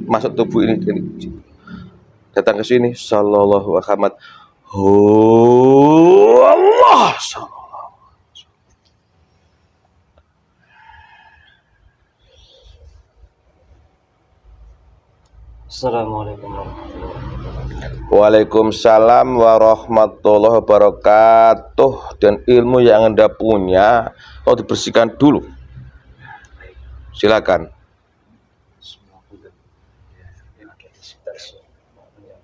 masuk tubuh ini. Datang ke sini, sallallahu Muhammad. Allah. Assalamualaikum warahmatullahi wabarakatuh. Waalaikumsalam warahmatullahi wabarakatuh. Dan ilmu yang Anda punya kalau dibersihkan dulu. Silakan. Semua bulan yang ada di sekitar yang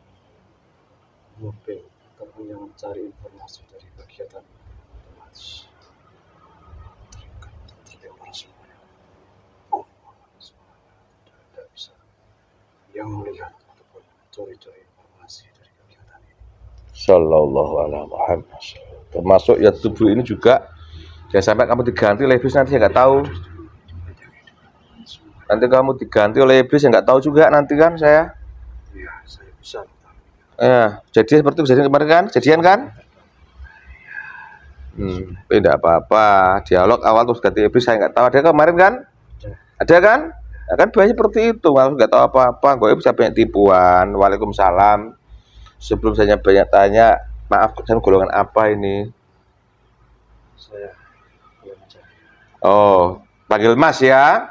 mobil ataupun yang mencari informasi dari kegiatan otomatis terlempar semuanya. Tidak bisa yang melihat ataupun curi-curi informasi dari kegiatan ini. Sallallahu alaihi Muhammad. Termasuk ya tubuh ini juga. Jangan sampai kamu diganti oleh iblis, nanti saya nggak tahu. Nanti kamu diganti oleh iblis yang nggak tahu juga nanti kan saya. Iya, saya bisa. Ya, jadi seperti kejadian kemarin kan? Jadian kan? Tidak apa-apa. Dialog awal terus ganti iblis saya nggak tahu. Ada kemarin kan? Ada kan? Nah, kan banyak seperti itu. Kalau nggak tahu apa-apa, gue bisa banyak tipuan. Waalaikumsalam. Sebelum saya banyak tanya, maaf, saya golongan apa ini? Saya belum aja. Oh, panggil Mas ya.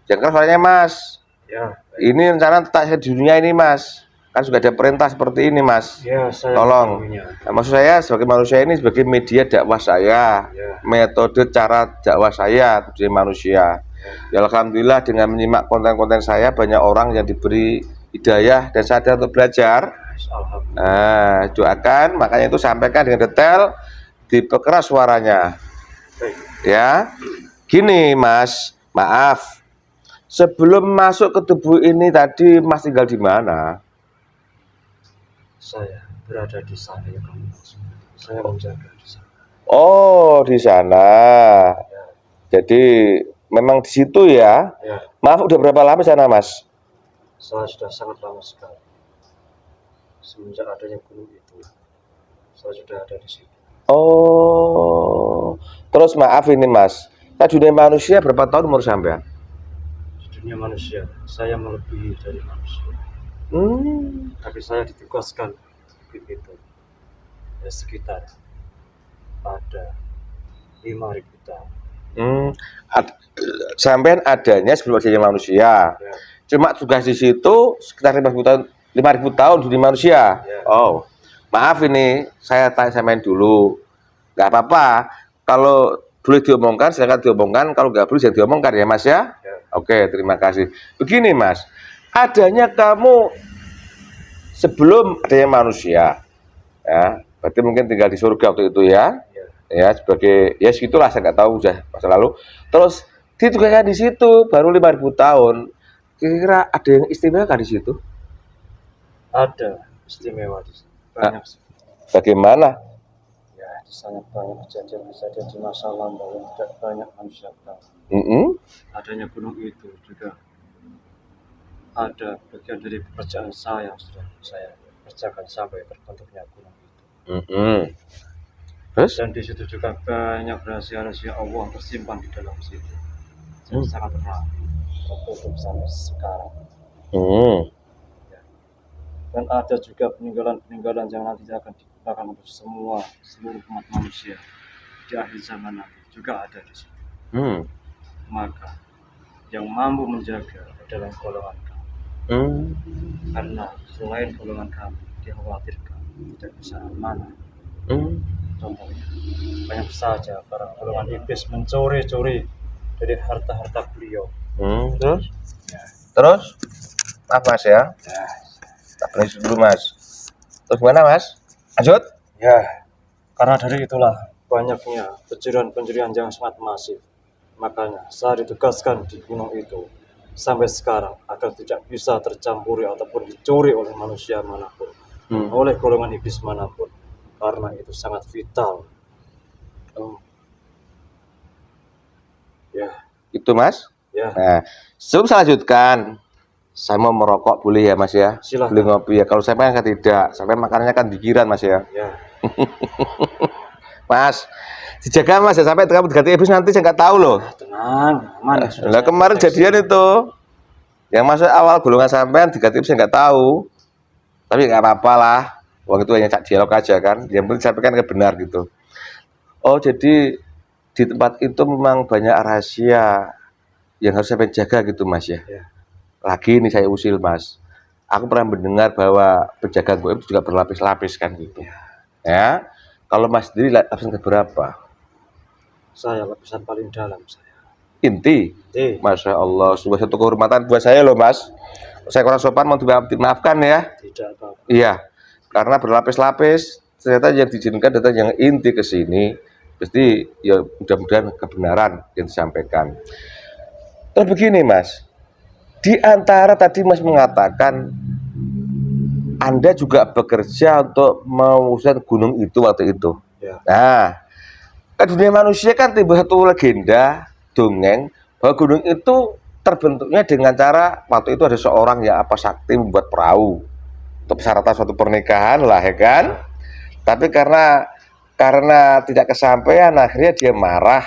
Jangan suaranya Mas. Ya, Ini rencana tak saya di dunia ini Mas. Kan sudah ada perintah seperti ini Mas. ya saya Tolong. mengetahuinya. Nah, maksud saya sebagai manusia ini sebagai media dakwah saya. Ya. Metode cara dakwah saya sebagai manusia. Ya alhamdulillah dengan menyimak konten-konten saya banyak orang yang diberi hidayah dan sadar untuk belajar. Alhamdulillah. Nah, doakan, makanya itu sampaikan dengan detail, diperkeras suaranya. Baik. Ya. Gini Mas, maaf. Sebelum masuk ke tubuh ini tadi Mas tinggal di mana? Saya berada di sana ya kamu. Saya menjaga di sana. Oh, di sana. Ya. Jadi memang di situ ya. Ya, Maaf, udah berapa lama di sana, Mas? saya sudah sangat lama sekali. Semenjak adanya gunung itu, saya sudah ada di situ. Oh. Terus maaf ini, Mas. Di dunia manusia berapa tahun umur sampean? Di dunia manusia, saya melebihi dari manusia. Tapi saya ditugaskan begitu. Ya sekitar ada 5.000 tahun. Sampean adanya sebelum adanya manusia. Ya. Cuma tugas di situ sekitar 5.000 tahun, 5.000 tahun di dunia manusia. Ya. Oh. Maaf ini, saya tanya sampean dulu. Nggak apa-apa. Kalau boleh diomongkan, silakan diomongkan. Kalau nggak boleh, jangan diomongkan ya, Mas ya. Ya. Oke, terima kasih. Begini, Mas. Adanya kamu sebelum adanya manusia, ya, berarti mungkin tinggal di surga waktu itu ya. Ya. Ya, sebagai ya segitulah, saya nggak tahu udah masa lalu. Terus ditugaskan di situ baru 5.000 tahun. Kira-kira ada yang istimewa kan di situ? Ada istimewa di sana. Banyak sih. Bagaimana? Ya, di sana banyak kejadian-kejadian di masa lampau yang tidak banyak manusia tahu. Adanya gunung itu juga ada bagian dari pekerjaan saya yang sudah saya kerjakan sampai terbentuknya gunung itu. Terus? Dan di situ juga banyak rahasia-rahasia Allah tersimpan di dalam situ. Dan sangat terang, tertutup sampai sekarang. Ya. Dan ada juga peninggalan-peninggalan yang nanti akan digunakan untuk seluruh umat manusia di akhir zaman nanti juga ada di situ. Maka yang mampu menjaga adalah golongan kami. Karena selain golongan kami dikhawatirkan tidak bisa amanah. Contohnya banyak saja para golongan iblis mencuri-curi dari harta-harta beliau. Terus? Ya. Terus? Apa Mas ya? Tak boleh dulu Mas. Terus gimana Mas? Lanjut? Ya, karena dari itulah banyaknya pencurian-pencurian yang sangat masif. Makanya saya ditugaskan di gunung itu sampai sekarang agar tidak bisa tercampuri ataupun dicuri oleh manusia manapun, oleh golongan iblis manapun, karena itu sangat vital. Ya, Itu Mas? ya. Nah, sebelum saya lanjutkan, saya mau merokok boleh ya Mas ya? Silakan. Boleh ngopi ya. Kalau saya kan tidak, sampai makanannya kan dikiran Mas ya. Ya. Mas, dijaga Mas ya, sampai kamu diganti iblis nanti saya nggak tahu loh. Tenang, aman. Lah kemarin jadian itu. Yang masuk awal golongan sampean 3 tips saya nggak tahu. Tapi nggak apa-apa lah. Uang itu hanya dialog aja kan. Yang penting sampaikan ke benar gitu. Oh, jadi di tempat itu memang banyak rahasia yang harus saya jaga gitu Mas ya. Ya. Lagi nih saya usil Mas. Aku pernah mendengar bahwa penjaga goib itu juga berlapis-lapis kan gitu. Ya. Kalau Mas sendiri lapisan keberapa? Saya lapisan paling dalam saya. Inti. Masya Allah, sebuah satu kehormatan buat saya loh Mas. Saya kurang sopan, mau dimaafkan ya. Tidak apa-apa. Iya, karena berlapis-lapis. Ternyata yang diizinkan datang yang inti ke sini. Pasti ya mudah-mudahan kebenaran yang disampaikan. Terus begini Mas, di antara tadi Mas mengatakan Anda juga bekerja untuk mewujudkan gunung itu waktu itu. Ya. Nah, ke dunia manusia kan timbul satu legenda, dongeng, bahwa gunung itu terbentuknya dengan cara waktu itu ada seorang yang sakti membuat perahu untuk persyaratan suatu pernikahan lah ya kan. Tapi karena tidak kesampaian akhirnya dia marah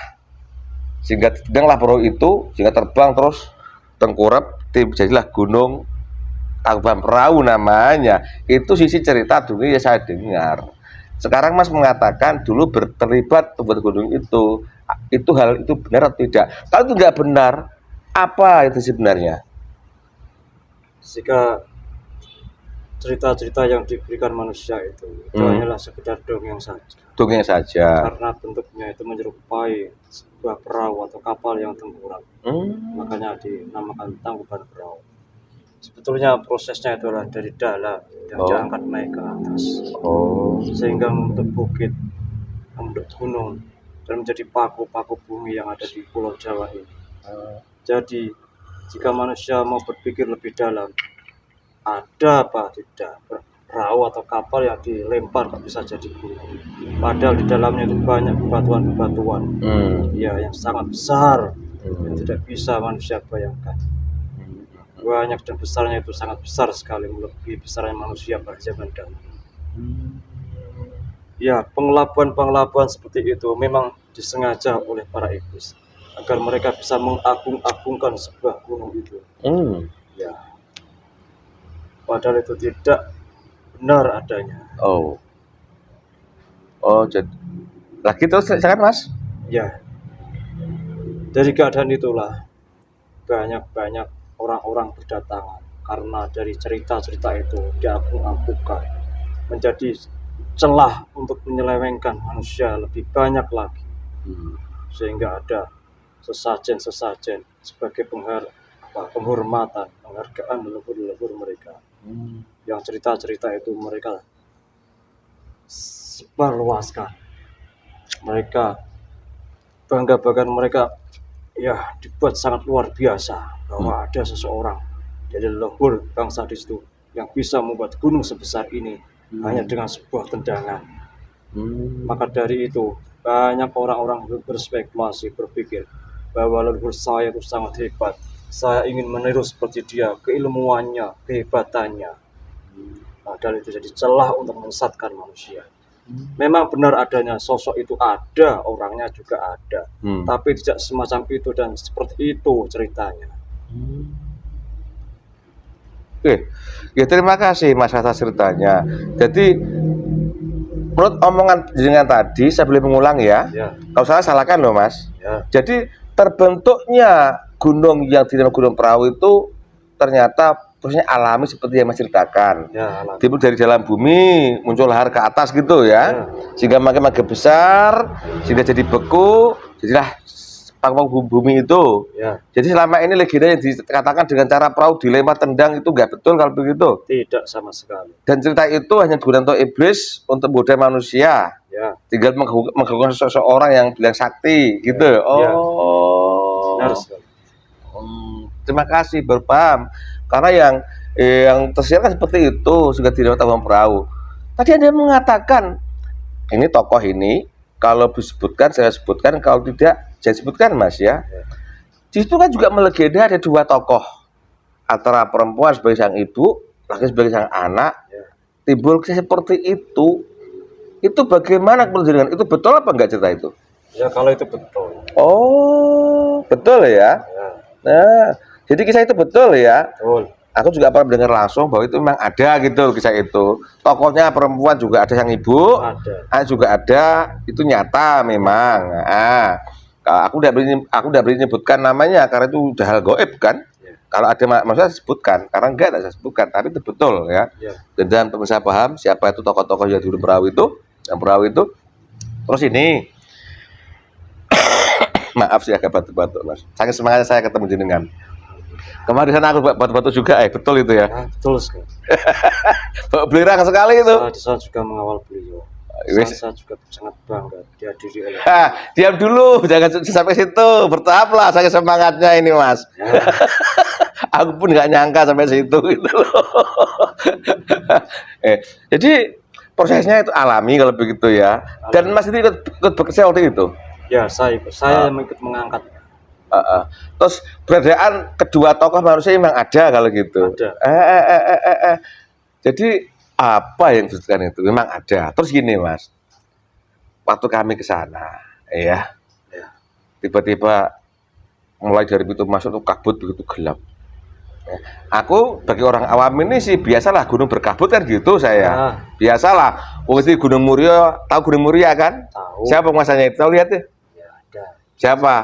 sehingga ditendanglah perahu itu sehingga terbang terus tengkurap jadilah gunung Tangkuban Perahu namanya. Itu sisi cerita dulu ya saya dengar. Sekarang Mas mengatakan dulu terlibat membuat gunung itu hal itu benar atau tidak? Kalau itu tidak benar, apa itu sebenarnya? Jika cerita-cerita yang diberikan manusia itu hanyalah sekedar dongeng saja. Dongeng saja. Karena bentuknya itu menyerupai sebuah perahu atau kapal yang tengkurap. Makanya dinamakan Tangkuban Perahu. Sebetulnya prosesnya itu adalah dari dalam yang diangkat naik ke atas. Sehingga membentuk bukit, membentuk gunung, dan menjadi paku-paku bumi yang ada di Pulau Jawa ini. Jadi, jika manusia mau berpikir lebih dalam, ada apa tidak perahu atau kapal yang dilempar bisa jadi gunung. Padahal di dalamnya itu banyak bebatuan-bebatuan yang sangat besar yang tidak bisa manusia bayangkan. Banyak dan besarnya itu sangat besar sekali, melebihi besarnya manusia pada zaman dahulu. Ya, pengelabuan seperti itu memang disengaja oleh para iblis agar mereka bisa mengagung-agungkan sebuah gunung itu. Ya, padahal itu tidak benar adanya. Jadi lagi terus silakan Mas. Ya, dari keadaan itulah banyak orang-orang berdatangan karena dari cerita-cerita itu diagung-agungkan menjadi celah untuk menyelewengkan manusia lebih banyak lagi, sehingga ada sesajen sebagai penghormatan, penghargaan leluhur mereka. Yang cerita-cerita itu mereka sebarluaskan, mereka bangga-banggaan mereka ya dibuat sangat luar biasa bahwa ada seseorang dari leluhur bangsa di situ yang bisa membuat gunung sebesar ini hanya dengan sebuah tendangan. Maka dari itu banyak orang-orang berspekulasi berpikir bahwa leluhur saya itu sangat hebat. Saya ingin meniru seperti dia, keilmuannya, kehebatannya. Padahal itu jadi celah untuk menyesatkan manusia. Memang benar adanya sosok itu ada, orangnya juga ada, tapi tidak semacam itu dan seperti itu ceritanya. Oke, ya terima kasih Mas atas ceritanya. Jadi menurut omongan jenengan tadi, saya boleh mengulang ya. Kalau salah salahkan loh Mas. Jadi terbentuknya gunung yang dinamakan Gunung Perahu itu ternyata prosesnya alami seperti yang Mas ceritakan. Timbul dari dalam bumi, muncul lahar ke atas gitu ya. Sehingga makin besar, sehingga jadi beku, jadilah paku bumi itu. Jadi selama ini legenda yang dikatakan dengan cara perahu dilempar tendang itu nggak betul kalau begitu? Tidak sama sekali. Dan cerita itu hanya digunakan untuk iblis untuk menggoda manusia. Tinggal mengganggu seseorang yang bilang sakti gitu. Benar sekali. Terima kasih berpaham. Karena yang tersiar kan seperti itu, sudah tidak Tangkuban Perahu. Tadi Anda mengatakan ini tokoh ini kalau disebutkan saya sebutkan, kalau tidak saya sebutkan Mas ya. Di situ kan juga melegenda ada dua tokoh, antara perempuan sebagai sang ibu, laki sebagai sang anak. Timbul seperti itu. Itu bagaimana penjelasan? Itu betul apa enggak cerita itu? Ya kalau itu betul. Betul ya. Nah, Jadi kisah itu betul ya. Betul. Aku juga pernah mendengar langsung bahwa itu memang ada gitu kisah itu. Tokohnya perempuan juga ada yang ibu, Ada. juga ada, itu nyata memang. Nah, kalau aku tidak berani menyebutkan namanya karena itu udah hal gaib kan. Ya. Kalau ada maksudnya sebutkan, karena enggak saya sebutkan, tapi itu betul ya. Ya. Dan pemirsa paham siapa itu tokoh-tokoh yang dulu perawi itu, yang perawi itu. Terus ini, maaf sih agak batuk-batuk mas. Saking semangatnya saya ketemu jenengan. Kemarin sana aku batu-batu juga, betul itu ya. Ya, betul sekali. Belerang sekali itu. Saya juga mengawal beliau. Saya juga sangat bangga dihadiri oleh. Diam dulu, jangan sampai situ. Bertahaplah saya semangatnya ini mas. Ya. Aku pun nggak nyangka sampai situ gitu loh. Jadi prosesnya itu alami kalau begitu ya. Dan mas itu ikut bekerja waktu itu. Ya, saya yang ikut mengangkat. Terus perbedaan kedua tokoh manusia memang ada kalau gitu. Ada. Jadi apa yang disebutkan itu memang ada. Terus gini mas, waktu kami ke sana, ya, tiba-tiba mulai dari pintu masuk tuh kabut begitu gelap. Ya. Aku bagi orang awam ini sih biasalah gunung berkabut kan gitu saya. Biasalah. Waktu Gunung Muria, tahu Gunung Muria kan? Tahu. Siapa penguasanya itu? Tahu lihat deh. Ya, ada. Siapa?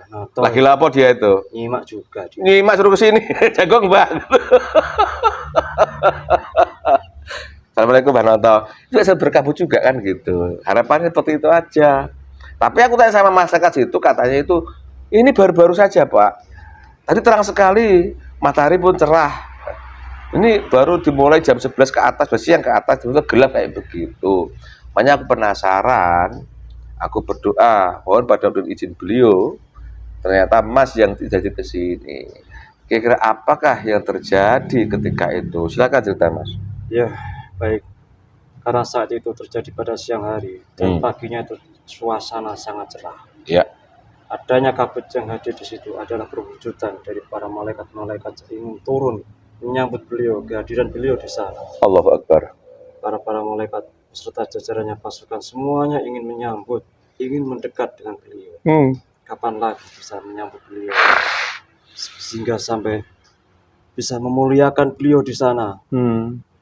Noto. Lagi lapo dia itu? Nyimak juga dia. Nyimak suruh kesini, jagung bang. Assalamualaikum Mbak Noto. Juga saya berkabut juga kan gitu. Harapannya seperti itu aja. Tapi aku tanya sama masyarakat situ, katanya itu ini baru-baru saja Pak. Tadi terang sekali, matahari pun cerah. Ini baru dimulai jam 11 ke atas, siang ke atas, itu gelap kayak begitu. Makanya aku penasaran, aku berdoa, mohon pada izin beliau. Ternyata Mas yang jadi ke sini. Kira-kira apakah yang terjadi ketika itu? Silakan cerita Mas. Ya, baik. Karena saat itu terjadi pada siang hari dan paginya itu suasana sangat cerah. Ya. Adanya kabut yang hadir di situ adalah perwujudan dari para malaikat-malaikat yang ingin turun menyambut beliau, kehadiran beliau di sana. Allahu Akbar. Para malaikat beserta jajarannya pasukan semuanya ingin menyambut, ingin mendekat dengan beliau. Kapan lagi bisa menyambut beliau sehingga sampai bisa memuliakan beliau di sana.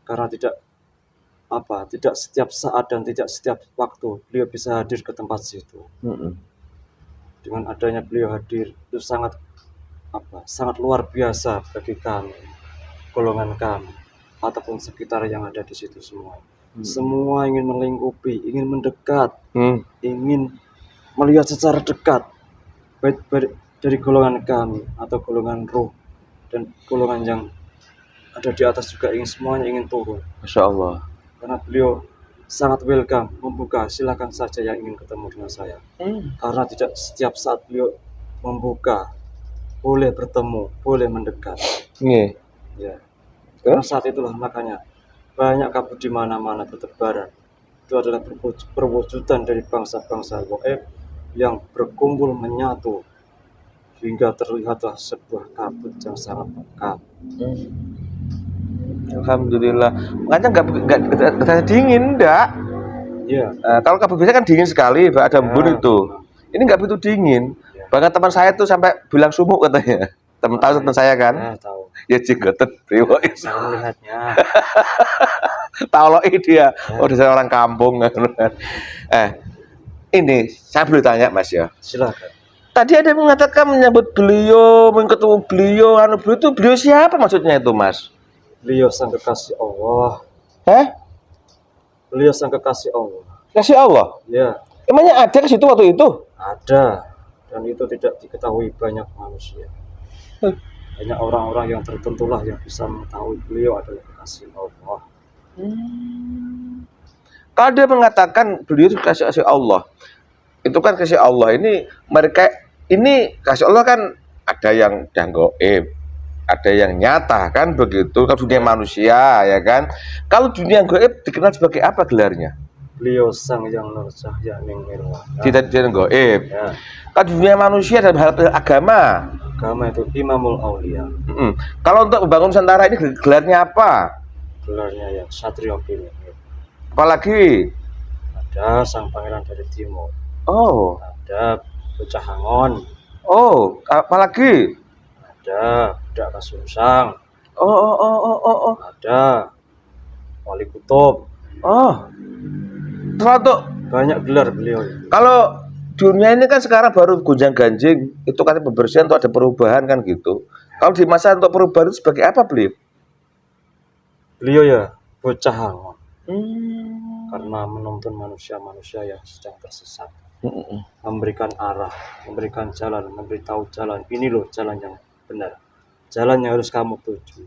Karena tidak setiap saat dan tidak setiap waktu beliau bisa hadir ke tempat situ. Dengan adanya beliau hadir itu sangat luar biasa bagi kami, golongan kami ataupun sekitar yang ada di situ semua. Semua ingin melingkupi, ingin mendekat, ingin melihat secara dekat. Baik dari golongan kami atau golongan roh dan golongan yang ada di atas juga semuanya ingin turun. Masya Allah. Karena beliau sangat welcome, membuka, silakan saja yang ingin ketemu dengan saya. Karena tidak setiap saat beliau membuka, boleh bertemu, boleh mendekat. Ya. Karena saat itulah makanya banyak kabut di mana-mana bertebaran. Itu adalah perwujudan dari bangsa-bangsa gaib yang berkumpul menyatu hingga terlihatlah sebuah kabut yang sangat pekat. Alhamdulillah. Makanya nggak dingin, enggak? Iya. Kalau kabut biasa kan dingin sekali, ada embun itu. Ini nggak begitu dingin. Bahkan teman saya tuh sampai bilang sumuk katanya. Teman saya kan? Tahu. Ya jenggotet, priwo. Saya melihatnya. Tahu loh dia. Oh, dia orang kampung. Ini saya boleh tanya Mas ya. Silakan. Tadi ada yang mengatakan menyambut beliau, ketemu beliau, beliau siapa maksudnya itu Mas? Beliau sang kekasih Allah. Beliau sang kekasih Allah. Kasih Allah? Ya. Emangnya ada ke situ waktu itu? Ada. Dan itu tidak diketahui banyak manusia. Hanya orang-orang yang tertentulah yang bisa mengetahui beliau adalah kekasih Allah. Kalau dia mengatakan beliau itu kasih Allah, itu kan kasih Allah ini mereka ini kasih Allah kan ada yang gaib, ada yang nyata kan begitu. Kalau dunia manusia ya kan. Kalau dunia gaib dikenal sebagai apa gelarnya? Beliau sang yang nur cahya ning nirwana. Tidak gaib. Ya. Kalau dunia manusia dalam hal agama. Agama itu Imamul Aulia. Kalau untuk membangun Nusantara ini gelarnya apa? Gelarnya ya Satrio Pilih. Apalagi? Ada sang pangeran dari timur. Oh. Ada Bocah Hangon. Oh, apalagi? Ada Budak Kasunsang, Oh. ada Wali Kutub, Oh. Terus banyak gelar beliau. kalau dunia ini kan sekarang baru gonjang-ganjing, itu kan pembersihan untuk ada perubahan kan gitu. Kalau di masa untuk perubahan itu sebagai apa beliau? Beliau ya bocah Angon, Hmm. karena menuntun manusia-manusia yang sedang tersesat, memberikan arah, memberikan jalan, memberitahu jalan. Ini loh jalan yang benar, jalan yang harus kamu tuju.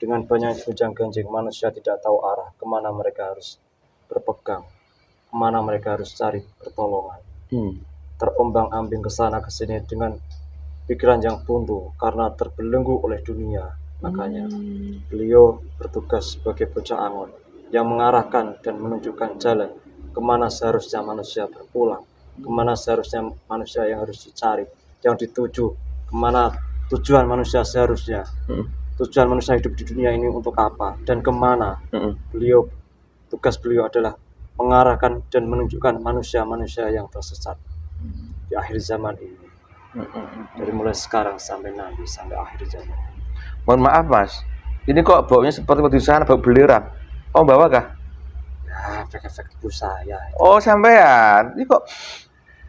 Dengan banyak gonjang-ganjing, manusia tidak tahu arah, kemana mereka harus berpegang, kemana mereka harus cari pertolongan. Terombang-ambing ke sana ke sini dengan pikiran yang buntu karena terbelenggu oleh dunia. Makanya beliau bertugas sebagai bocah Angon yang mengarahkan dan menunjukkan jalan kemana seharusnya manusia berpulang, kemana seharusnya manusia yang harus dicari, yang dituju, kemana tujuan manusia seharusnya. Tujuan manusia hidup di dunia ini untuk apa dan kemana. Tugas beliau adalah mengarahkan dan menunjukkan manusia-manusia yang tersesat di akhir zaman ini, dari mulai sekarang sampai nanti, sampai akhir zaman. Mohon maaf mas, ini kok baunya seperti di sana, bau belerang. Oh bawa kah? Ya, efek-efek tubuh saya. Oh sampean, ini kok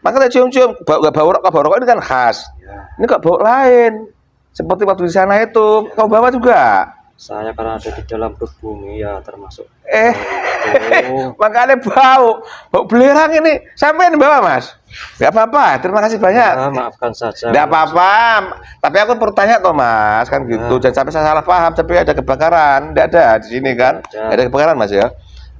makanya cium-cium, bau rokok ini kan khas. Ya, Ini kok bau lain, seperti waktu di sana itu. Kau bawa juga? saya karena ada di dalam perut bumi ya termasuk. Makanya bau belerang ini. Sampean bawa mas? Gak apa-apa, terima kasih banyak. Ya, maafkan saja. Gak apa-apa, tapi aku bertanya toh mas, kan gitu. Jangan sampai saya salah paham, tapi ada kebakaran. Tidak ada di sini kan? Ada kebakaran mas ya?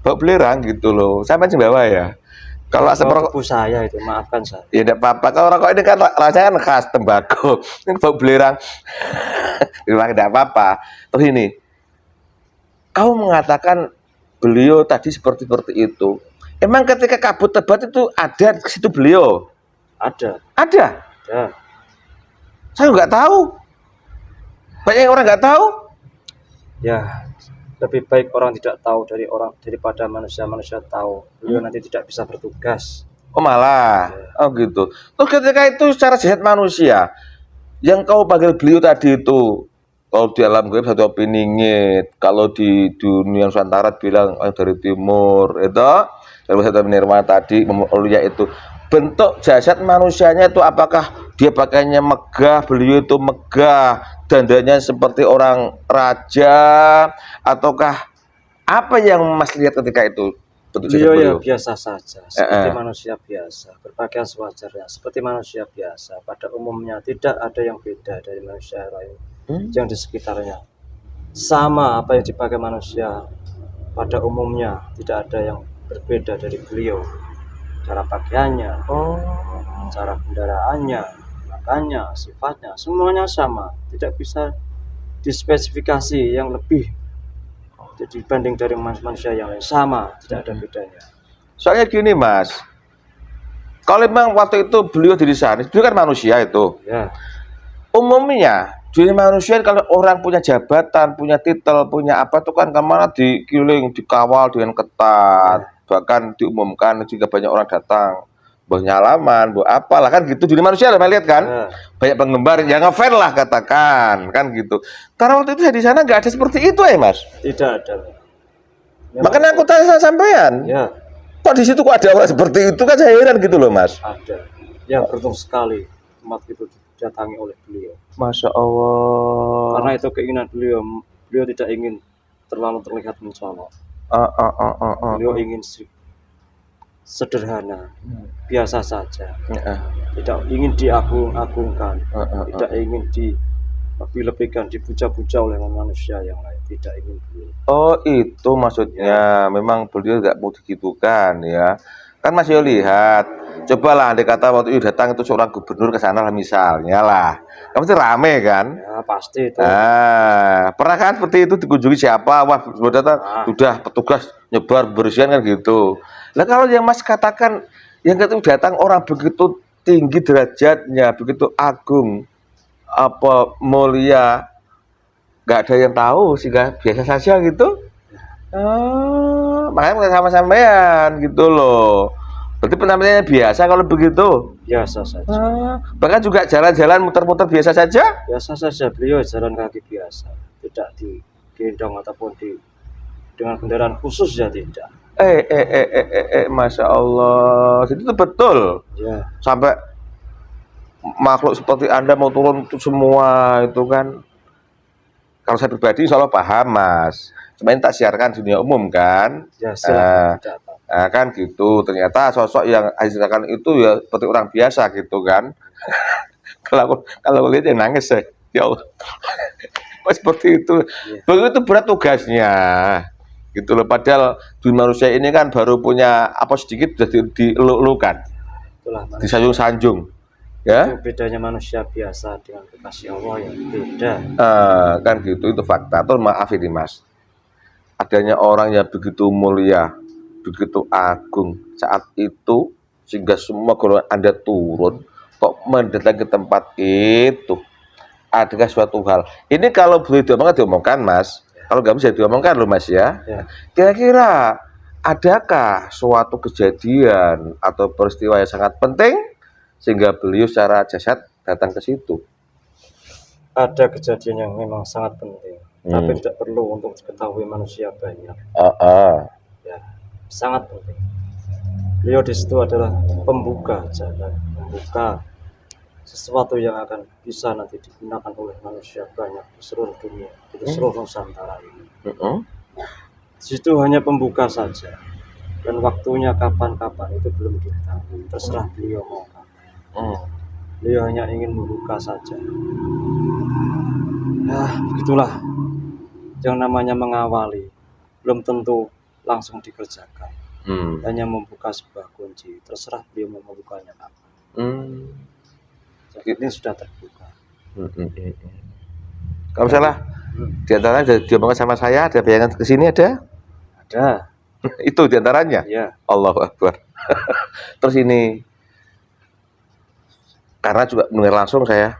Bau belerang gitu loh. Sampean sih bawa ya? Kalau asap rokok tubuh saya itu, maafkan saya. ya tidak apa-apa. Kalau rokok ini kan rasanya kan khas tembakau. Ini bau belerang. Tidak apa-apa. Terus ini, kau mengatakan beliau tadi seperti itu. Emang ketika kabut tebal itu ada di situ beliau? Ada. Ada. Saya nggak tahu. Banyak yang orang nggak tahu. Ya, lebih baik orang tidak tahu daripada manusia tahu. Beliau nanti tidak bisa bertugas. Oh malah, oh gitu. Terus ketika itu secara sehat manusia, yang kau panggil beliau tadi itu, kalau di alam gaib satu opini ngit, kalau di dunia Nusantara bilang dari timur, itu dari satu nirwana tadi, Mulia itu bentuk jasad manusianya itu apakah dia pakainya megah, beliau itu megah, dandanya seperti orang raja, ataukah apa yang Mas lihat ketika itu? Beliau ya biasa saja, seperti manusia biasa, berpakaian sewajarnya, seperti manusia biasa. Pada umumnya tidak ada yang beda dari manusia lain yang di sekitarnya. Sama apa yang dipakai manusia pada umumnya, tidak ada yang berbeda dari beliau. Cara pakaiannya, cara kendaraannya, makannya, sifatnya, semuanya sama. Tidak bisa dispesifikasi yang lebih. Jadi dibanding dari manusia yang lain, sama, tidak ada bedanya. Soalnya gini mas, kalau memang waktu itu beliau di sana, beliau kan manusia itu. Ya. Umumnya dunia manusia kalau orang punya jabatan, punya titel, punya apa itu kan kemana dikiling, dikawal dengan ketat, bahkan diumumkan jika banyak orang datang, buat nyalaman, buat apalah kan gitu. Dunia manusia lah lihat kan, banyak penggemar yang ngefan lah katakan, kan gitu. Karena waktu itu saya di sana nggak ada seperti itu ya mas. Tidak ada. Memang makanya aku tanya sampean. Ya. Kok di situ kok ada orang seperti itu kan saya heran gitu loh mas. Ada. Ya beruntung sekali tempat itu didatangi oleh beliau. Masya Allah. Karena itu keinginan beliau. Beliau tidak ingin terlalu terlihat mencolok. Beliau ingin sederhana, biasa saja. Tidak ingin diagung-agungkan, tidak ingin dilebih-lebihkan, dipuja-puja oleh manusia yang lain. Tidak ingin beliau. Oh itu maksudnya, memang beliau nggak mau digitukan ya. Kan masih lihat, cobalah andai kata waktu itu datang itu seorang gubernur ke sana lah misalnya lah, pasti rame kan? Ya pasti itu. Pernah kan seperti itu dikunjungi siapa? Wah sudah petugas nyebar bersihan kan gitu. Nah kalau yang mas katakan yang itu datang orang begitu tinggi derajatnya, begitu agung, apa mulia, nggak ada yang tahu sehingga biasa saja gitu. Makanya sama sampean gitu loh. Berarti penampilannya biasa kalau begitu. biasa saja. Bahkan juga jalan-jalan muter-muter biasa saja? Biasa saja, beliau jalan kaki biasa, tidak digendong ataupun dengan kendaraan khusus ya tidak. Masya Allah, itu betul. Ya, Sampai makhluk seperti Anda mau turun itu semua itu kan. Kalau saya pribadi insya Allah paham Mas. Cuma ini tak siarkan dunia umum kan. ya silakan, tidak apa. Nah, kan gitu. Ternyata sosok yang ajarkan itu ya seperti orang biasa gitu kan. kalau aku lihat yang nangis ya. Ya Allah. Kok seperti itu. Ya. Begitu berat tugasnya. Gitu loh. Padahal dunia manusia ini kan baru punya apa sedikit sudah dieluk-elukan. Itulah manusia. Disanjung-sanjung. Ya. Itu bedanya manusia biasa dengan kekasih Allah yang beda. Kan gitu, itu fakta. Tuh maaf ini Mas, adanya orang yang begitu mulia, begitu agung saat itu sehingga semua golongan Anda turun kok mendatangi ke tempat itu, adakah suatu hal ini kalau boleh diomongkan Mas, kalau nggak bisa diomongkan loh Mas ya. Kira-kira adakah suatu kejadian atau peristiwa yang sangat penting sehingga beliau secara jasad datang ke situ? Ada kejadian yang memang sangat penting, tapi tidak perlu untuk diketahui manusia banyak. Ya, sangat penting. Beliau di situ adalah pembuka jalan, membuka sesuatu yang akan bisa nanti digunakan oleh manusia banyak di seluruh dunia, di seluruh Nusantara ini. Di situ hanya pembuka saja, dan waktunya kapan-kapan itu belum diketahui. Terserah beliau mau kapan. Beliau hanya ingin membuka saja. Ya, begitulah yang namanya mengawali, belum tentu langsung dikerjakan. Hanya membuka sebuah kunci, terserah beliau mau membukanya kapan. Jadi ini sudah terbuka. Kalau salah, diantaranya ada diomongkan sama saya, ada bayangan ke sini ada? Ada. Itu diantaranya? Ya. Allahu Akbar. Terus ini, karena juga mendengar langsung saya,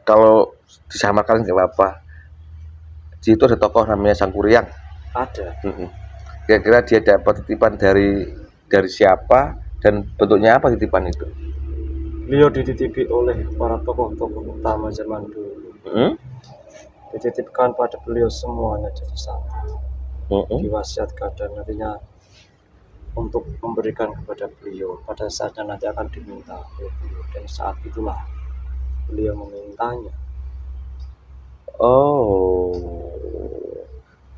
kalau disamarkan nggak apa-apa. Di situ ada tokoh namanya Sangkuriang. Ada. Kira-kira dia dapat titipan dari siapa dan bentuknya apa titipan itu? Beliau dititipi oleh para tokoh-tokoh utama zaman dulu. Dititipkan pada beliau semuanya jadi satu. Diwasiatkan dan nantinya untuk memberikan kepada beliau pada saatnya nanti akan diminta oleh beliau, dan saat itulah beliau memintanya.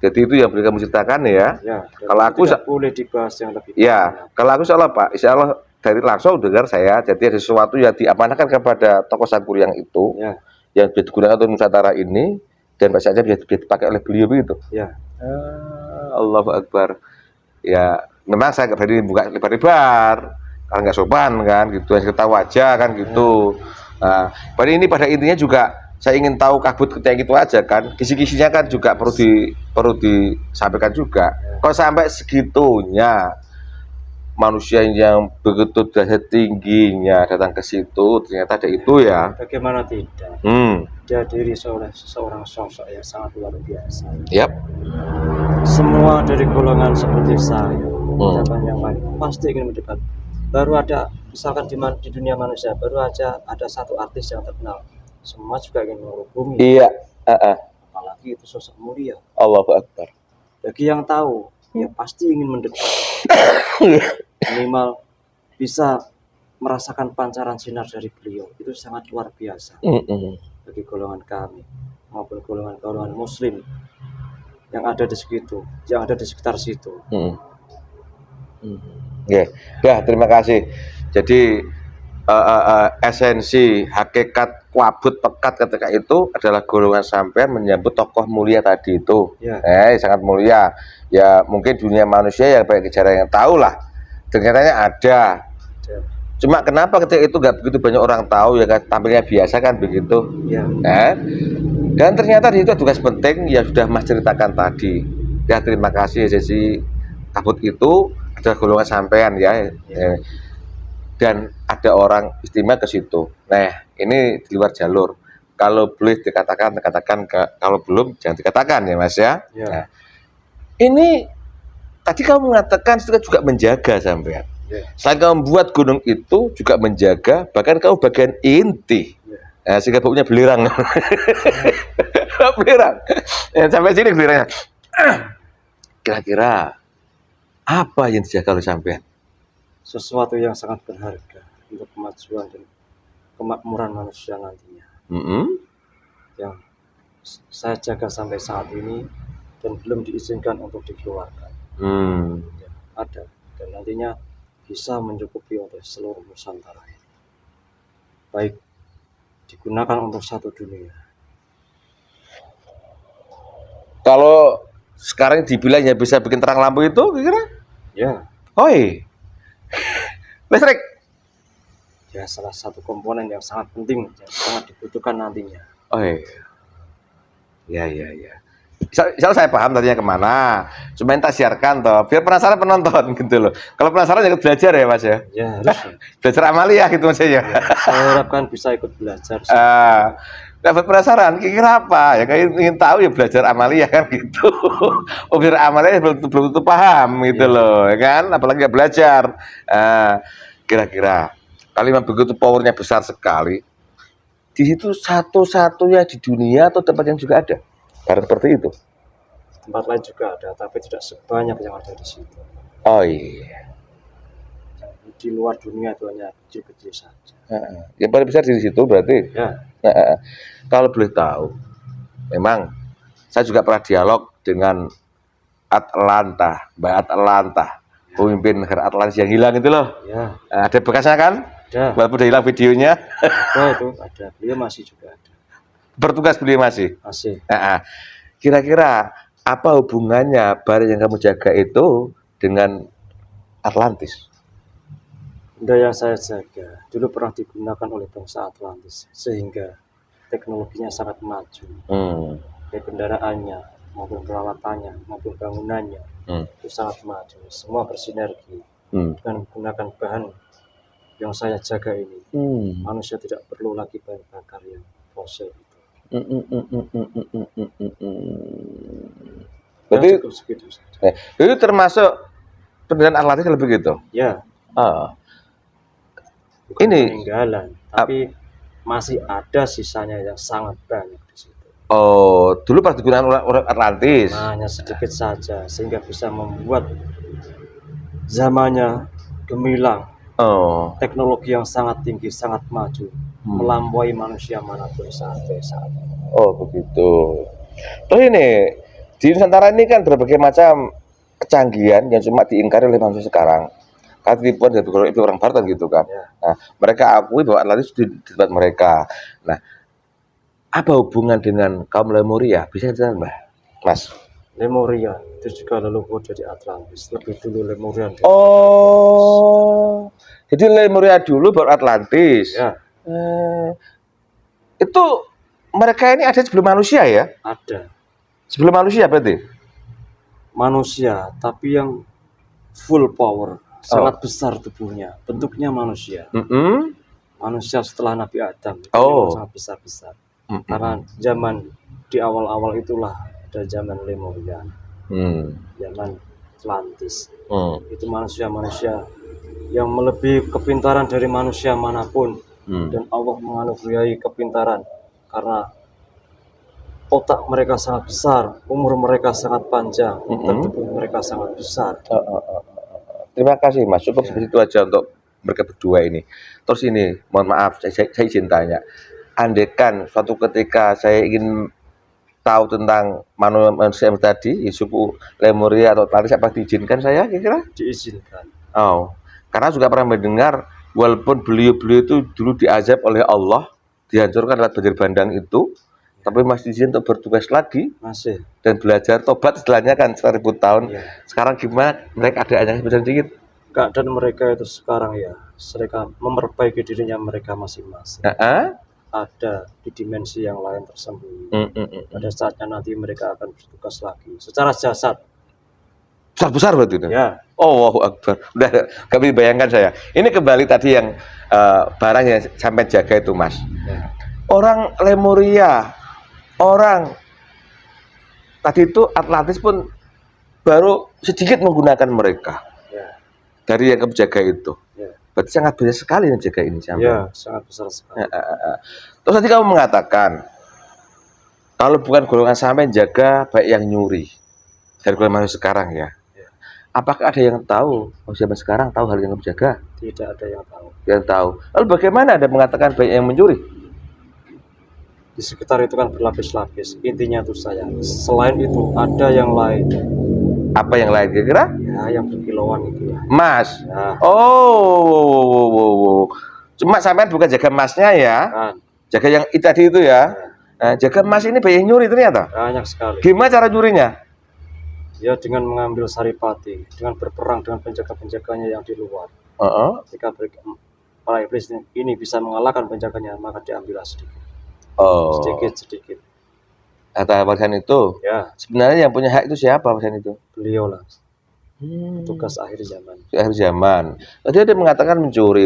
Jadi itu yang beliau kamu ceritakan ya? Ya. Kalau aku boleh dibahas yang lebih ya, kalau aku salah Pak, insya Allah dari langsung dengar saya, jadi ada sesuatu yang diamanahkan kepada tokoh Sangkuriang itu, yang bisa digunakan untuk Nusantara ini, dan bahasanya bisa dipakai oleh beliau begitu. Ya. Allahu Akbar. Ya, memang saya nggak berani buka lebar-lebar, kalau nggak sopan kan, gitu. Saya tahu aja kan gitu. Nah, ini pada intinya juga saya ingin tahu kabut ketika itu aja kan. Kisi-kisinya kan juga perlu disampaikan juga. Kalau sampai segitunya manusia yang begitu derajat tingginya datang ke situ, ternyata ada itu ya. Bagaimana tidak? Dihadiri oleh seseorang sosok yang sangat luar biasa. Semua dari golongan seperti saya dan yang lain pasti ingin mendekat. Baru ada misalkan di dunia manusia baru aja ada satu artis yang terkenal, semua juga ingin menghubungi. Iya. Apalagi itu sosok mulia. Allahu Akbar. Bagi yang tahu, ya pasti ingin mendekat. Minimal bisa merasakan pancaran sinar dari beliau, itu sangat luar biasa. Bagi golongan kami maupun golongan muslim yang ada di sekitar situ. Ya, terima kasih. Jadi esensi hakikat wabut pekat ketika itu adalah golongan sampean menyambut tokoh mulia tadi itu. Sangat mulia. Ya mungkin dunia manusia yang banyak jarang yang tahu lah. Ternyata ada. Cuma kenapa ketika itu nggak begitu banyak orang tahu ya kan, tampilnya biasa kan begitu. Dan ternyata di situ tugas penting yang sudah Mas ceritakan tadi. Ya terima kasih sesi kabut itu adalah golongan sampean ya. Dan ada orang istimewa ke situ. Nah ini di luar jalur. Kalau boleh dikatakan, kalau belum jangan dikatakan ya Mas ya. Nah, ini tadi kamu mengatakan itu juga menjaga sampean. Ya. Selain kamu membuat gunung itu juga menjaga, bahkan kamu bagian inti. Ya. Sehingga baunya belirang. Belirang. Sampai sini belirangnya. Kira-kira apa yang dijaga oleh sampean? Sesuatu yang sangat berharga untuk kemajuan dan kemakmuran manusia nantinya. Yang saya jaga sampai saat ini dan belum diizinkan untuk dikeluarkan. Ya, ada dan nantinya bisa mencukupi oleh seluruh Nusantara ini. Baik digunakan untuk satu dunia. Kalau sekarang dibilang ya bisa bikin terang lampu itu, kira-kira? Ya. Oi. Listrik. Ya, salah satu komponen yang sangat penting yang sangat dibutuhkan nantinya. Oi. Ya. Misal saya paham tadinya kemana, cuma tak siarkan toh, biar penasaran penonton gitu loh. Kalau penasaran jangan belajar ya Mas ya. Ya, harus. Belajar amalia gitu Mas ya. Saya harapkan bisa ikut belajar. Dapat penasaran, kira apa? Ya kayak ingin tahu ya belajar amalia kan gitu. Oh biar amalia belum tentu paham gitu loh, ya kan? Apalagi nggak belajar. Kira-kira kalimat begitu powernya besar sekali. Di situ satu-satunya di dunia atau tempat yang juga ada? Karena seperti itu. Tempat lain juga ada, tapi tidak sebanyak yang ada di situ. Oh iya. Di luar dunia itu hanya kecil-kecil saja. Yang paling besar di situ berarti. Ya. Kalau boleh tahu, memang saya juga pernah dialog dengan Atlanta, Mbak Atlanta, pemimpin negara Atlantis yang hilang itu loh. Ya. Ada bekasnya kan? Ada. Walaupun udah hilang videonya. Ada. Beliau masih juga ada. Bertugas beliau masih. Masih. Kira-kira apa hubungannya barang yang kamu jaga itu dengan Atlantis? Benda yang saya jaga dulu pernah digunakan oleh bangsa Atlantis sehingga teknologinya sangat maju. Baik kendaraannya maupun peralatannya maupun bangunannya itu sangat maju. Semua bersinergi dengan menggunakan bahan yang saya jaga ini. Manusia tidak perlu lagi bahan bakar yang fosil itu. Berarti cukup segitu saja. Itu termasuk penelitian Atlantis kalau begitu? Ya. Bukan Ini peninggalan, tapi masih ada sisanya yang sangat banyak di situ. Oh, dulu pas digunakan oleh Atlantis. Hanya sedikit saja sehingga bisa membuat zamannya gemilang. Teknologi yang sangat tinggi, sangat maju, melampaui manusia manapun sampai saat ini. Oh, begitu. Terus ini di Nusantara ini kan berbagai macam kecanggihan yang cuma diingkari oleh manusia sekarang. Karena tipuan dari itu orang barat gitu kan. Ya. Nah, mereka akui bahwa Atlantis di tempat mereka. Nah, apa hubungan dengan kaum Lemuria? Bisa diceritain, Mbak? Mas. Lemuria itu juga leluhur dari Atlantis. Lebih dulu Lemuria. Jadi Lemuria dulu baru Atlantis. Ya. Itu mereka ini ada sebelum manusia ya? Ada. Sebelum manusia berarti? Manusia, tapi yang full power. Sangat besar tubuhnya, bentuknya manusia. Manusia setelah Nabi Adam itu sangat besar-besar. Karena zaman di awal-awal itulah ada zaman Lemuria, zaman Atlantis. Itu manusia-manusia yang melebihi kepintaran dari manusia manapun, dan Allah menganugerahi kepintaran karena otak mereka sangat besar, umur mereka sangat panjang, dan tubuh mereka sangat besar. Terima kasih Mas, cukup seperti itu aja untuk mereka berdua ini. Terus ini, mohon maaf, saya izin tanya. Andaikan suatu ketika saya ingin tahu tentang manusia tadi, suku Lemuria atau Atlantis, apa diizinkan saya kira-kira? Diizinkan. Karena juga pernah mendengar, walaupun beliau itu dulu diazab oleh Allah, dihancurkan lewat banjir bandang itu, tapi masih izin untuk bertugas lagi, masih, dan belajar tobat setelahnya kan 1000 tahun. Sekarang gimana mereka adanya sedikit? Keadaan mereka itu sekarang ya, mereka memperbaiki dirinya mereka masing-masing. Ada di dimensi yang lain tersembunyi. Pada saatnya nanti mereka akan bertugas lagi secara jasad. Besar berarti itu? Ya. Allahu Akbar. Udah gak bisa bayangkan saya. Ini kembali tadi yang barang yang sampai jaga itu Mas. Orang Lemuria, orang tadi itu Atlantis pun baru sedikit menggunakan mereka. dari yang kamu jaga itu. Ya. Berarti sangat besar sekali yang jaga ini sampai. Ya, sangat besar sekali. Terus tadi kamu mengatakan kalau bukan golongan sampai jaga baik yang nyuri dari golongan manusia sekarang ya. Ya. Apakah ada yang tahu? Zaman sekarang tahu hal yang kamu jaga? Tidak ada yang tahu. Yang tahu. Lalu bagaimana Anda mengatakan baik yang mencuri? Di sekitar itu kan berlapis-lapis. Intinya itu saya. Selain itu ada yang lain. Apa yang lain kira-kira? Ya, yang berkilauan itu ya. Emas. Ya. Oh. Cuma sampean bukan jaga emasnya ya. Kan. Jaga yang itu tadi itu ya. Nah, jaga emas ini banyak yang nyuri ternyata. Banyak sekali. Gimana cara nyurinya? Ya dengan mengambil saripati, dengan berperang dengan penjaga-penjaganya yang di luar. Ketika para iblis ini bisa mengalahkan penjaganya, maka diambillah sedikit. Sedikit. Kata warisan itu. Ya. Sebenarnya yang punya hak itu siapa warisan itu? Beliau lah. Tugas akhir zaman. Akhir zaman. Tadi ada mengatakan mencuri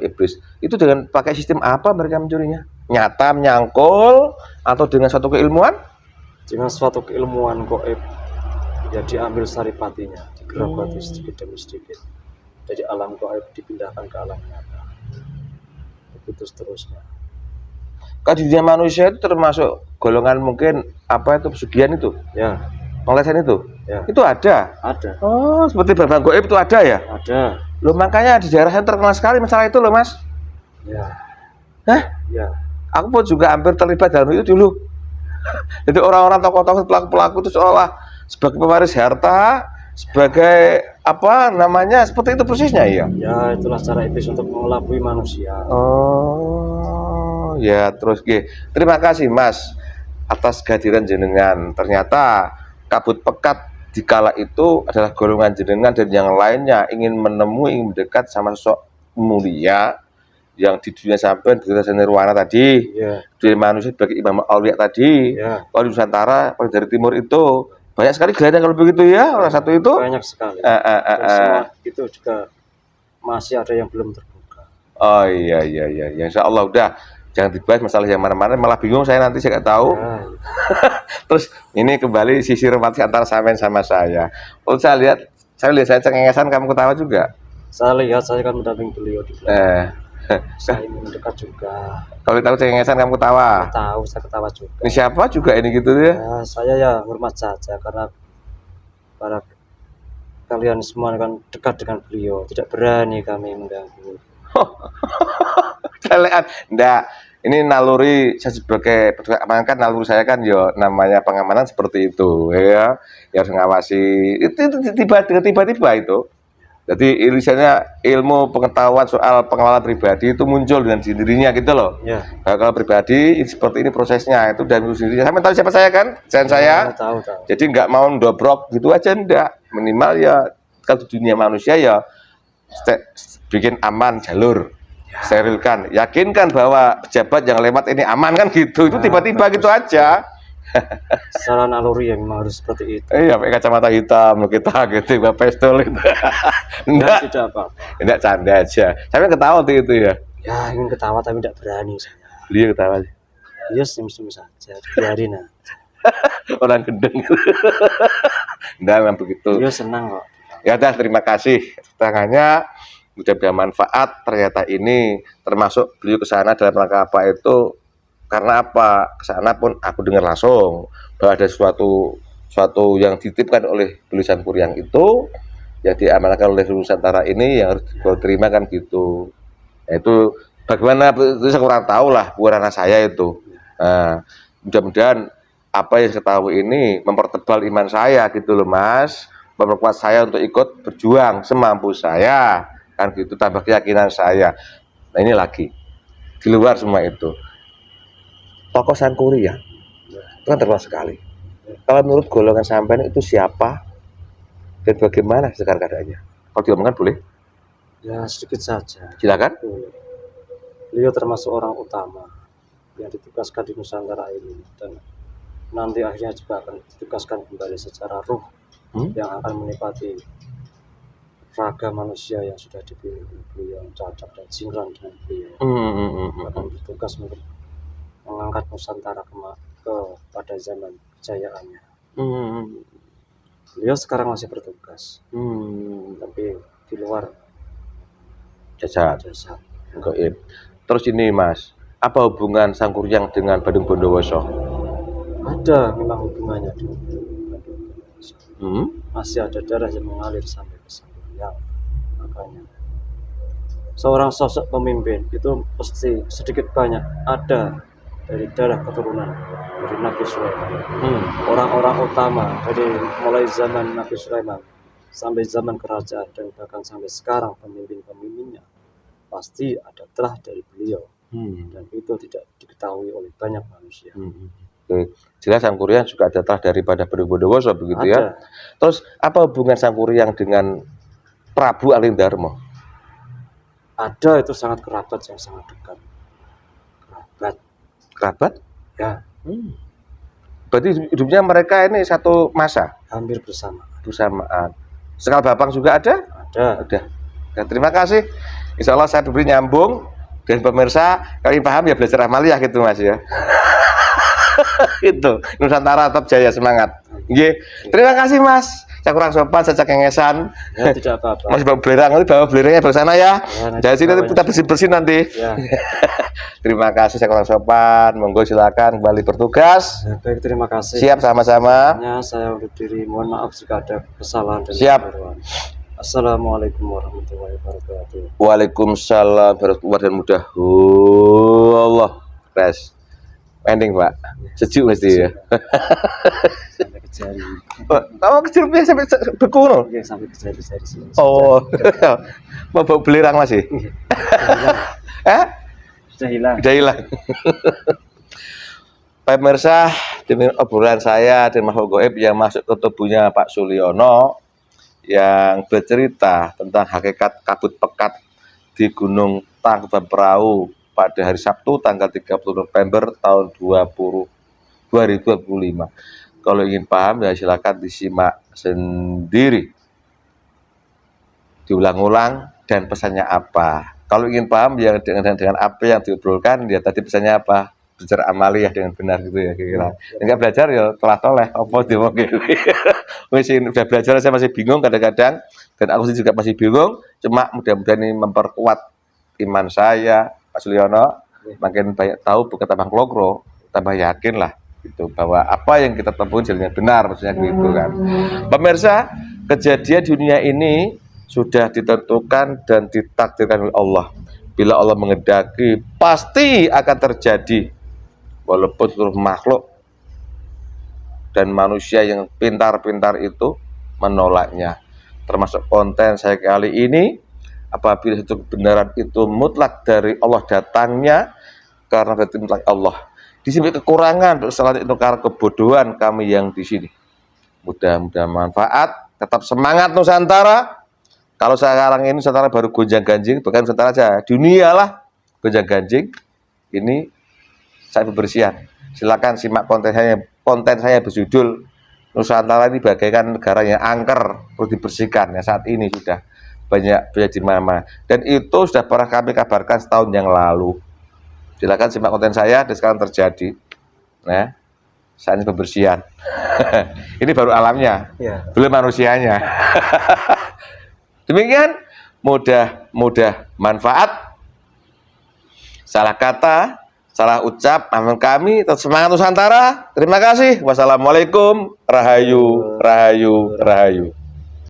iblis. Itu dengan pakai sistem apa mereka mencurinya? Nyata, menyangkul, atau dengan suatu keilmuan? Dengan suatu keilmuan gaib. Ya diambil saripatinya, digerogoti sedikit demi sedikit. Dari alam gaib dipindahkan ke alam nyata. Begitu seterusnya. Kan di dunia manusia itu termasuk golongan mungkin apa itu pesugihan itu? Ya. Penglesen itu? Ya. Itu ada? Ada. Oh, seperti barang gaib itu ada ya? Ada. Loh, makanya di daerah saya terkenal sekali masalah itu loh, Mas. Ya. Hah? Ya. Aku pun juga hampir terlibat dalam itu dulu. Jadi orang-orang tokoh-tokoh pelaku-pelaku itu seolah sebagai pewaris harta, sebagai apa namanya, seperti itu persisnya ya? Ya, itulah cara iblis untuk mengelabui manusia. Oh, ya terus terima kasih Mas atas kehadiran jenengan. Ternyata kabut pekat dikala itu adalah golongan jenengan dan yang lainnya ingin menemui, ingin mendekat sama sosok mulia yang di dunia sampean berkata nirwana tadi, di manusia sebagai imam aulia tadi, kalau di Nusantara dari timur itu banyak sekali gelarnya kalau begitu ya, orang satu itu banyak sekali. Semua itu juga masih ada yang belum terbuka. Oh iya, insya Allah udah jangan dibahas masalah yang mana-mana, malah bingung saya nanti saya nggak tahu. Terus ini kembali sisi romantis antara sampean sama saya. Oh saya lihat saya cengengesan, kamu ketawa juga. Saya lihat, saya kan mendampingi beliau di belakang. Saya ingin mendekat juga. Kalau tahu cengengesan kamu ketawa? Tahu, saya ketawa juga. Ini siapa juga ini gitu ya? Saya ya hormat saja karena para kalian semua kan dekat dengan beliau, tidak berani kami mengganggu. Enggak, ini naluri saya sebagai petugas keamanan kan, naluri saya kan yo namanya pengamanan seperti itu ya, harus ngawasi itu tiba-tiba itu. Jadi irisannya ilmu pengetahuan soal pengenalan pribadi itu muncul dengan sendirinya gitu loh. Nah, kalau pribadi seperti ini prosesnya itu dan sendirinya. Sampai tahu siapa saya kan? Saya. Tahu. Jadi nggak mau dobrok gitu aja, enggak. Minimal ya kalau dunia manusia ya bikin aman jalur, sterilkan, yakinkan bahwa pejabat yang lewat ini aman kan gitu. Itu tiba-tiba gitu aja. Secara naluri ya memang harus seperti itu. Iya, pakai kacamata hitam kita gitu, bawa pistol itu. Enggak, tidak apa. Enggak, canda aja. Saya ketawa waktu itu ya. Ya ingin ketawa tapi tidak berani saya. Beliau ketawa. Iya senyum saja, biarin aja. Orang gendeng. Enggak, memang begitu. Beliau senang kok. Ya udah, terima kasih tangannya. Mudah-mudahan manfaat. Ternyata ini termasuk beliau ke sana dalam rangka apa itu? Karena apa? Kesana pun aku dengar langsung bahwa ada suatu yang dititipkan oleh beliau Sampuriang itu yang diamanahkan oleh Nusantara ini yang harus diterima kan gitu. Nah, itu bagaimana itu saya kurang tahu lah, bukan ranah saya itu. Nah, mudah-mudahan apa yang saya ketahui ini mempertebal iman saya gitu loh Mas, memperkuat saya untuk ikut berjuang semampu saya kan gitu, tambah keyakinan saya. Nah ini lagi di luar semua itu. Tokoh Sankuri ya, itu kan terkenal sekali. Kalau menurut golongan sampean itu siapa dan bagaimana sekarang keadaannya? Kalau diomongkan boleh? Ya sedikit saja. Silakan. Beliau termasuk orang utama yang ditugaskan di Nusantara ini dan nanti akhirnya juga akan ditugaskan kembali secara ruh yang akan menikmati raga manusia yang sudah dipilih beliau, yang cocok dan sinkron dengan beliau. Akan bertugas untuk mengangkat Nusantara pada zaman kejayaannya. Beliau sekarang masih bertugas, tapi di luar Jasa jasa. gaib. Terus ini Mas, apa hubungan Sangkuriang dengan Badung Bondowoso? Ada memang hubungannya dengan Badung. Hmm? Masih ada darah yang mengalir sampai ke Sangkuriang. Makanya seorang sosok pemimpin itu pasti sedikit banyak ada dari darah keturunan dari Nabi Sulaiman. Orang-orang utama dari mulai zaman Nabi Sulaiman sampai zaman kerajaan dan bahkan sampai sekarang pemimpin-pemimpinnya pasti ada telah dari beliau, dan itu tidak diketahui oleh banyak manusia. Oke. Jelas Sangkuriang juga ada telah daripada Badung Bondowoso begitu ya. Ada. Terus apa hubungan Sangkuriang dengan Prabu Alindarmo? Ada, itu sangat kerabat yang sangat dekat. Kerabat? Ya, Berarti hidupnya mereka ini satu masa hampir bersama. bersamaan. Sekal Bapang juga ada? Ada. Ada. Dan terima kasih. Insya Allah saya diberi nyambung. Dan pemirsa, kalau ingin paham ya belajar amaliyah gitu Mas ya. Itu Nusantara tetap jaya, semangat. Nggih. Terima kasih Mas. Saya kurang sopan, saya cengengesan. Ya, tidak apa-apa. Masih bawa belerang, nanti bawa belerangnya ke sana ya. nanti Dari sini bawanya kita bersih-bersih nanti. Ya, Terima kasih, saya kurang sopan. Monggo silakan kembali bertugas. ya, baik, terima kasih. Siap sama-sama. Hanya saya undur diri, mohon maaf jika ada kesalahan dan Siap. kekeliruan. Assalamualaikum warahmatullahi wabarakatuh. Waalaikumsalam warahmatullahi dan mudah. Allah. Res. Ending Pak. Sejuk mesti ya. Sampai ke jari. Kamu kecil biasa sampai beku no? Oke, sampai ke jari-jari sini. Oh. Mau bawa belerang masih? Sudah hilang. Udah hilang. Pemirsa, demi obrolan saya dan makhluk gaib yang masuk ke tubuhnya Pak Suliono yang bercerita tentang hakikat kabut pekat di Gunung Tangkuban Perahu pada hari Sabtu tanggal 30 November tahun 2025. Kalau ingin paham ya silakan disimak sendiri. Diulang-ulang dan pesannya apa. Kalau ingin paham ya dengan apa yang diobrolkan ya tadi pesannya apa. Belajar amaliyah dengan benar gitu ya kira-kira. Enggak belajar ya telah toleh apa dimongke. Wis udah belajar saya masih bingung kadang-kadang dan aku juga masih bingung, cuma mudah-mudahan ini memperkuat iman saya Pak Suliono, makin banyak tahu bukan tambah klokro, tambah yakin lah gitu bahwa apa yang kita tempuh jalannya benar maksudnya gitu kan. Pemirsa, kejadian dunia ini sudah ditentukan dan ditakdirkan oleh Allah. Bila Allah menghendaki pasti akan terjadi. Walaupun seluruh makhluk dan manusia yang pintar-pintar itu menolaknya. Termasuk konten saya kali ini, apabila itu kebenaran itu mutlak dari Allah datangnya, karena berarti mutlak Allah. Di sini kekurangan, kesalahan itu karena kebodohan kami yang di sini. Mudah-mudahan manfaat, tetap semangat Nusantara. Kalau sekarang ini Nusantara baru gonjang-ganjing, bukan Nusantara saja, dunia lah gonjang-ganjing. Ini saya pembersihan. Silakan simak konten saya berjudul Nusantara ini bagaikan negara yang angker, perlu dibersihkan. Ya saat ini sudah banyak di mana-mana. Dan itu sudah pernah kami kabarkan setahun yang lalu. Silakan simak konten saya dan sekarang terjadi. Nah, saat ini pembersihan. Ini baru alamnya, Ya. belum manusianya. Demikian, mudah manfaat. Salah kata, salah ucap, amal kami, tetap semangat Nusantara. Terima kasih. Wassalamualaikum. Rahayu, rahayu, rahayu.